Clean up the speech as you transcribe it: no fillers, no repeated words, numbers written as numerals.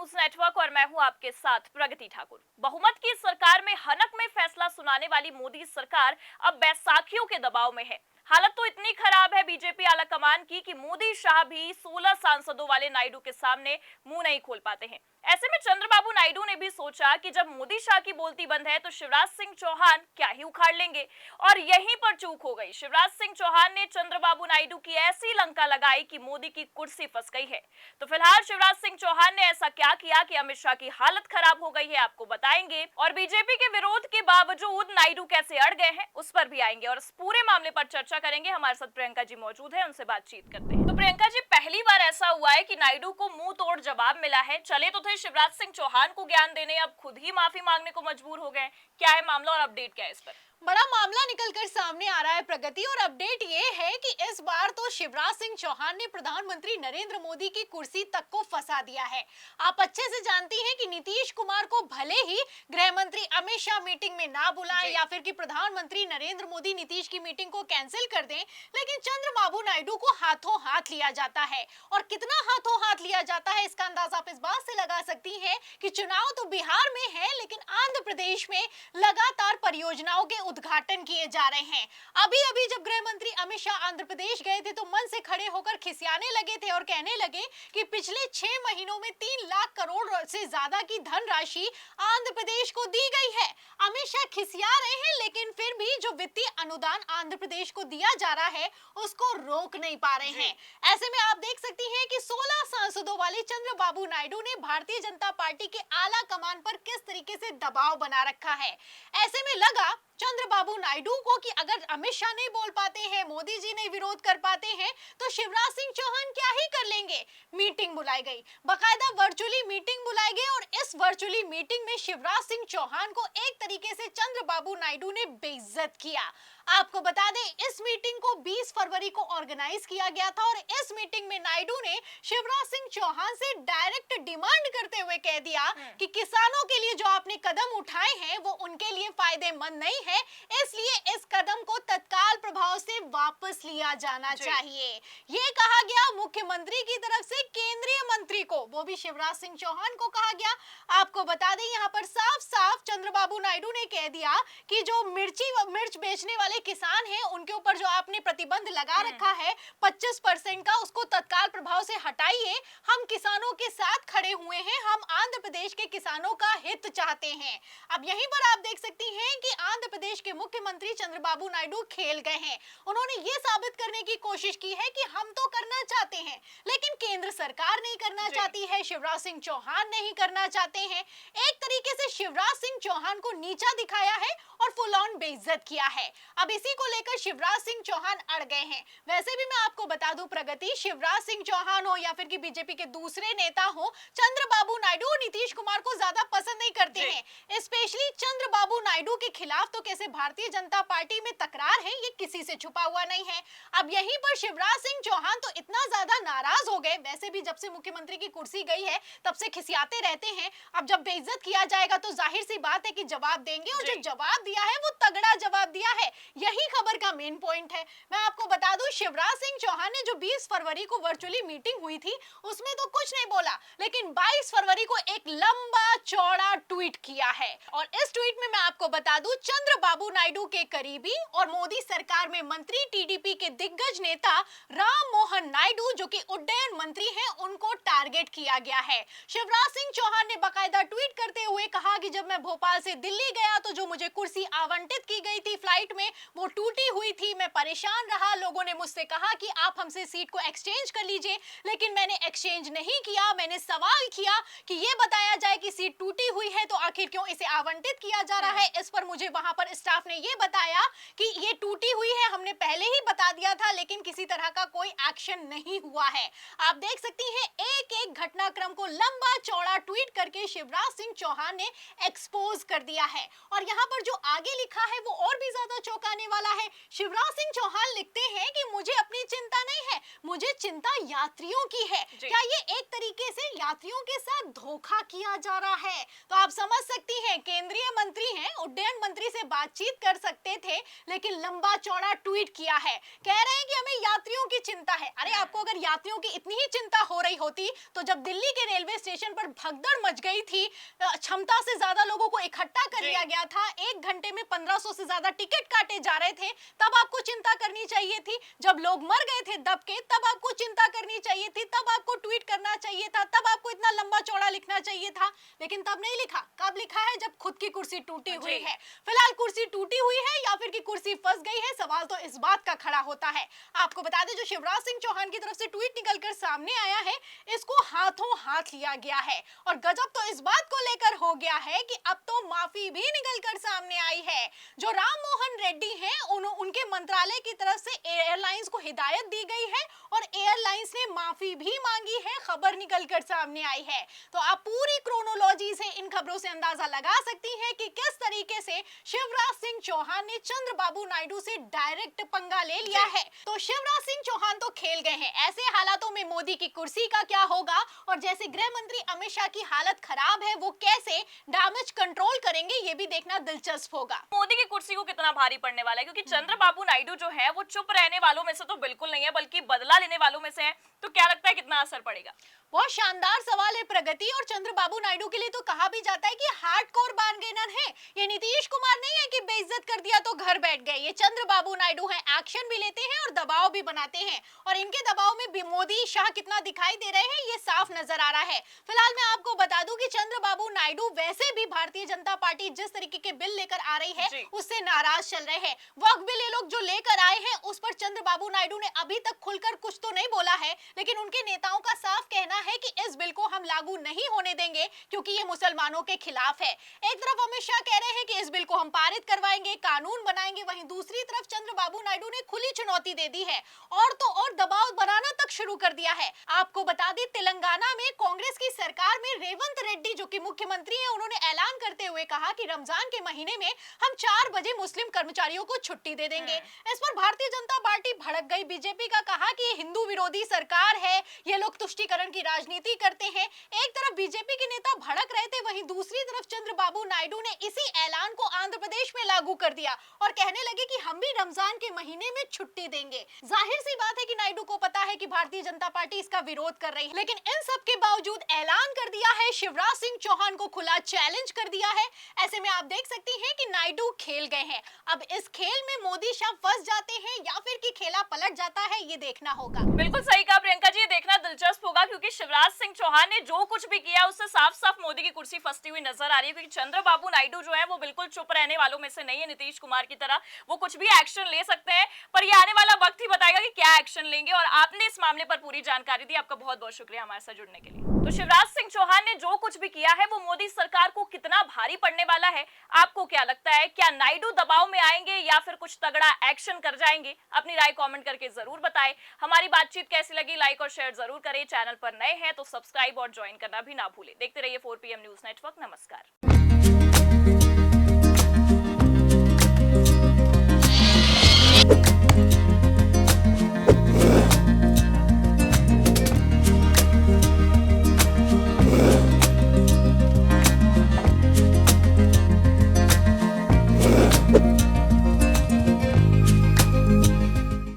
News network और मैं हूं आपके साथ प्रगति ठाकुर। बहुमत की सरकार में हनक में फैसला सुनाने वाली मोदी सरकार अब बैसाखियों के दबाव में है। हालत तो इतनी खराब है बीजेपी आलाकमान की कि मोदी शाह भी 16 सांसदों वाले नायडू के सामने मुंह नहीं खोल पाते हैं। ऐसे में चंद्रबाबू नायडू ने भी सोचा कि जब मोदी शाह की बोलती बंद है तो शिवराज सिंह चौहान क्या ही उखाड़ लेंगे, और यहीं पर चूक हो गई। शिवराज सिंह चौहान ने चंद्रबाबू नायडू की ऐसी लंका लगाई कि मोदी की कुर्सी फंस गई है। तो फिलहाल शिवराज सिंह चौहान ने ऐसा क्या किया कि अमित शाह की हालत खराब हो गई है, आपको बताएंगे। और बीजेपी के विरोध के बावजूद नायडू कैसे अड़ गए हैं उस पर भी आएंगे और इस पूरे मामले पर चर्चा करेंगे। हमारे साथ प्रियंका जी मौजूद है, उनसे बातचीत करते हैं। तो प्रियंका जी, पहली बार ऐसा हुआ है कि नायडू को मुंह तोड़ जवाब मिला है। चले तो थे शिवराज सिंह चौहान को ज्ञान देने, अब खुद ही माफी मांगने को मजबूर हो गए। क्या है मामला और अपडेट क्या है इस पर? बड़ा मामला निकलकर सामने आ रहा है प्रगति, और अपडेट ये है कि इस बार तो शिवराज सिंह चौहान ने प्रधानमंत्री नरेंद्र मोदी की कुर्सी तक को फंसा दिया है। आप अच्छे से जानती हैं कि नीतीश कुमार को भले ही गृह मंत्री अमित शाह मीटिंग में ना बुलाएं या फिर कि प्रधानमंत्री नरेंद्र मोदी नीतीश की मीटिंग को कैंसिल कर दें, लेकिन चंद्रबाबू नायडू को हाथों हाथ लिया जाता है। और कितना हाथों हाथ लिया जाता है इसका अंदाजा आप इस बात से लगा सकती हैं कि चुनाव तो बिहार में है, लेकिन आंध्र प्रदेश में लगातार परियोजनाओं के उद्घाटन किए जा रहे हैं। अभी अभी जब गृह मंत्री अमित शाह आंध्र प्रदेश गए थे तो मन से खड़े होकर खिसियाने लगे थे और कहने लगे कि पिछले 6 महीनों में 3 लाख करोड़ से ज्यादा की धनराशि आंध्र प्रदेश को दी गई है। अमित शाह खिसिया रहे हैं, लेकिन फिर भी जो वित्तीय अनुदान आंध्र प्रदेश को दिया जा रहा है उसको रोक नहीं पा रहे हैं। ऐसे में आप देख सकती हैं कि 16 सांसदों वाले चंद्रबाबू नायडू ने भारतीय जनता पार्टी के आला कमान पर किस तरीके से दबाव बना रखा है। ऐसे में लगा चंद्रबाबू नायडू को कि अगर अमित शाह नहीं बोल पाते हैं, मोदी जी नहीं विरोध कर पाते हैं, तो शिवराज सिंह चौहान क्या ही कर लेंगे। मीटिंग बुलाई गई, बकायदा वर्चुअली मीटिंग बुलाई गई, और इस वर्चुअली मीटिंग में शिवराज सिंह चौहान को एक तरीके से चंद्रबाबू नायडू ने बेइज्जत किया। आपको बता दें, इस मीटिंग को 20 फरवरी को ऑर्गेनाइज किया गया था और इस मीटिंग में नायडू ने शिवराज सिंह चौहान से डायरेक्ट डिमांड करते हुए कह दिया कि किसानों के लिए जो आपने कदम उठाए हैं वो उनके लिए फायदेमंद नहीं है, इसलिए इस कदम को तत्काल प्रभाव से वापस लिया जाना चाहिए। ये कहा गया मुख्यमंत्री की तरफ से केंद्रीय मंत्री को, वो भी शिवराज सिंह चौहान को कहा गया। आपको बता दें, यहाँ पर साफ साफ चंद्रबाबू नायडू ने कह दिया कि जो मिर्च बेचने वाले किसान हैं उनके ऊपर जो आपने प्रतिबंध लगा रखा है 25% का, उसको तत्काल प्रभाव से हटाइए। हम किसानों के साथ खड़े हुए हैं, हम आंध्र प्रदेश के किसानों का हित चाहते हैं। अब यहीं पर आप देख सकती हैं कि आंध्र प्रदेश के मुख्यमंत्री चंद्रबाबू नायडू खेल गए हैं। उन्होंने ये साबित करने की कोशिश की है कि हम तो करना चाहते हैं, लेकिन केंद्र सरकार नहीं करना चाहती है, शिवराज सिंह चौहान नहीं करना चाहते हैं। एक तरीके से शिवराज सिंह चौहान को नीचा दिखाया है और फुल ऑन बेइज्जत किया है। अब इसी को लेकर शिवराज सिंह चौहान अड़ गए हैं। वैसे भी मैं आपको बता दूं प्रगति, शिवराज सिंह चौहान हो या फिर कि बीजेपी के दूसरे नेता हो, चंद्रबाबू नायडू और नीतीश कुमार को ज्यादा पसंद नहीं करते हैं। स्पेशली चंद्रबाबू नायडू के खिलाफ तो कैसे भारतीय जनता पार्टी में तकरार है, ये किसी से छुपा हुआ नहीं है। अब यहीं पर शिवराज सिंह चौहान तो इतना ज्यादा नाराज हो गए, वैसे भी जब से मुख्यमंत्री की कुर्सी गई है तब से खिसियाते रहते हैं। अब जब बेइज्जत किया जाएगा तो जाहिर सी बात है कि जवाब देंगे, और जो जवाब दिया है वो तगड़ा जवाब दिया है। यही खबर का मेन पॉइंट है। मैं आपको बता दूं, शिवराज सिंह चौहान ने जो 20 फरवरी को वर्चुअली मीटिंग हुई थी उसमें तो कुछ नहीं बोला, लेकिन 22 फरवरी को एक लंबा चौड़ा ट्वीट किया है। और इस ट्वीट में मैं आपको बता दूं, चंद्रबाबू नायडू के करीबी और मोदी सरकार में मंत्री टीडीपी के दिग्गज नेता राम मोहन नायडू, जो कि उड्डयन मंत्री हैं, उनको टारगेट किया गया है। शिवराज सिंह चौहान ने बकायदा ट्वीट करते हुए कहा कि जब मैं भोपाल से दिल्ली गया तो जो मुझे कुर्सी आवंटित की गई थी फ्लाइट में वो टूटी हुई थी, मैं परेशान रहा। लोगों ने मुझसे कहा कि आप हमसे सीट को एक्सचेंज कर लीजिए, लेकिन मैंने एक्सचेंज नहीं किया। मैंने सवाल किया कि ये बताया जाए कि सीट टूटी हुई है तो आखिर क्यों इसे आवंटित किया जा रहा है। इस पर मुझे वहां पर स्टाफ ने ये बताया कि ये टूटी हुई है, हमने पहले ही बता दिया था, लेकिन किसी तरह का कोई एक्शन नहीं हुआ है। आप देख सकती हैं, एक एक घटनाक्रम को लंबा चौड़ा ट्वीट करके शिवराज सिंह चौहान ने एक्सपोज कर दिया है। और यहाँ पर जो आगे लिखा है वो और भी ज्यादा चौंकाने वाला है। शिवराज सिंह चौहान लिखते हैं कि मुझे अपनी चिंता नहीं है, मुझे चिंता यात्रियों की है। क्या ये एक तरीके से यात्रियों के साथ धोखा किया जा रहा है? तो आप समझ सकती हैं, केंद्रीय मंत्री हैं, उड्डयन मंत्री से बातचीत कर सकते थे, लेकिन लंबा चौड़ा ट्वीट किया है। कह रहे हैं कि हमें यात्रियों की चिंता है। अरे आपको अगर यात्रियों की इतनी ही चिंता हो रही होती तो जब दिल्ली के रेलवे स्टेशन पर भगदड़ मच गई थी, क्षमता से ज्यादा लोगों को इकट्ठा कर लिया गया था, 1 घंटे में 1500 से ज्यादा टिकट काटे जा रहे थे, तब आपको चिंता करनी चाहिए थी। जब लोग मर गए थे दब के, तब आपको चिंता करनी चाहिए थी, तब आपको ट्वीट करना चाहिए था, तब आपको इतना लंबा चौड़ा लिखना चाहिए था। लेकिन तब नहीं लिखा। कब लिखा है? जब खुद की कुर्सी टूटी हुई है। फिलहाल कुर्सी टूटी हुई है या फिर की कुर्सी फंस गई है, सवाल तो इस बात का खड़ा होता है। आपको बता दें, जो शिवराज सिंह चौहान की तरफ से ट्वीट निकलकर सामने आया है, इसको हाथों हाथ लिया गया है। और गजब तो इस बात को लेकर हो गया है कि अब तो माफी भी निकलकर सामने आई है। जो राम मोहन रेड्डी हैं, उनके मंत्रालय की तरफ से एयरलाइंस को हिदायत दी गई है और एयरलाइंस ने माफी भी मांगी है। खबर निकलकर सामने आई है। तो आप पूरी क्रोनोलॉजी से इन खबरों से अंदाजा लगा सकती हैं कि किस तरीके से शिवराज सिंह चौहान ने चंद्रबाबू नायडू से डायरेक्ट पंगा ले लिया है। तो शिवराज सिंह चौहान तो खेल गए हैं। ऐसे हालातों में मोदी की कुर्सी का क्या होगा, और जैसे गृह मंत्री अमित शाह की हालत खराब है, वो कैसे डैमेज कंट्रोल करेंगे, ये भी देखना दिलचस्प होगा। मोदी की कुर्सी को कितना भारी पड़ने वाला है, क्योंकि चंद्रबाबू नायडू जो है वो चुप रहने वालों में से तो बिल्कुल नहीं है, बल्कि बदला लेने वालों में से है। तो क्या लगता है कितना असर पड़ेगा? बहुत शानदार सवाल है प्रगति। और चंद्रबाबू नायडू के लिए तो कहा भी जाता है कि हार्डकोर बार्गेनर है। ये नीतीश कुमार नहीं है कि बेइज्जत कर दिया तो घर बैठ गए। ये चंद्रबाबू नायडू हैं, एक्शन भी लेते हैं और दबाव भी बनाते हैं। और इनके दबाव में भी मोदी शाह कितना दिखाई दे रहे हैं, ये साफ नजर आ रहा है। फिलहाल मैं आपको बता दूं कि चंद्रबाबू नायडू वैसे भी भारतीय जनता पार्टी जिस तरीके के बिल लेकर आ रही है उससे नाराज चल रहे हैं। वक्फ बिल ये लोग जो लेकर आए हैं, उस पर चंद्रबाबू नायडू ने अभी तक खुलकर कुछ तो नहीं बोला है, लेकिन उनके नेताओं का साफ कहना है कि इस बिल को हम लागू नहीं होने देंगे क्योंकि ये मुसलमानों के खिलाफ है। एक तरफ अमित शाह कह रहे हैं कि इस बिल को हम पारित करवाएंगे, कानून बनाएंगे, वहीं दूसरी तरफ चंद्रबाबू नायडू ने खुली चुनौती दे दी है और तो और दबाव बनाना तक शुरू कर दिया है। आपको बता दें, तेलंगाना में कांग्रेस की सरकार में रेवंत रेड्डी जो कि मुख्यमंत्री हैं, उन्होंने ऐलान करते हुए कहा कि रमजान के महीने में हम 4 बजे मुस्लिम कर्मचारियों को छुट्टी दे देंगे। इस पर भारतीय जनता पार्टी भड़क गई। बीजेपी का कहा कि ये हिंदू विरोधी सरकार है, ये लोग तुष्टीकरण की राजनीति करते हैं। एक तरफ बीजेपी के नेता भड़क रहे थे, वहीं दूसरी तरफ चंद्रबाबू नायडू ने इसी ऐलान को आंध्र प्रदेश में लागू कर दिया और कहने लगे कि हम भी रमजान के महीने में छुट्टी देंगे। जाहिर सी बात है कि नायडू को पता है कि भारतीय जनता पार्टी इसका विरोध कर रही है, लेकिन इन सब के बावजूद ऐलान कर दिया है, शिवराज सिंह चौहान को खुला चैलेंज कर दिया है। ऐसे में आप देख सकती हैं कि नायडू खेल गए हैं। अब इस खेल में मोदी शाह फंस जाते हैं या फिर कि खेला पलट जाता है, ये देखना होगा। बिल्कुल सही कहा प्रियंका जी, ये देखना दिलचस्प होगा, क्योंकि शिवराज सिंह चौहान ने जो कुछ भी किया उससे साफ साफ मोदी की कुर्सी फंसती हुई नजर आ रही है। क्योंकि चंद्रबाबू नायडू जो है वो बिल्कुल चुप रहने वालों में से नहीं है। नीतीश कुमार की तरह वो कुछ भी एक्शन ले सकते हैं, पर ये आने वाला वक्त ही बताएगा कि क्या एक्शन लेंगे। और आपने इस मामले पर पूरी जानकारी दी, आपका बहुत बहुत शुक्रिया हमारे साथ जुड़ने के लिए। तो शिवराज सिंह चौहान ने जो कुछ भी किया है वो मोदी सरकार को कितना भारी पड़ने वाला है, आपको क्या लगता है? क्या नायडू दबाव में आएंगे या फिर कुछ तगड़ा एक्शन कर जाएंगे? अपनी राय कमेंट करके जरूर बताएं। हमारी बातचीत कैसी लगी, लाइक और शेयर जरूर करें। चैनल पर नए हैं तो सब्सक्राइब और ज्वाइन करना भी ना भूलें। देखते रहिए 4 PM न्यूज नेटवर्क। नमस्कार।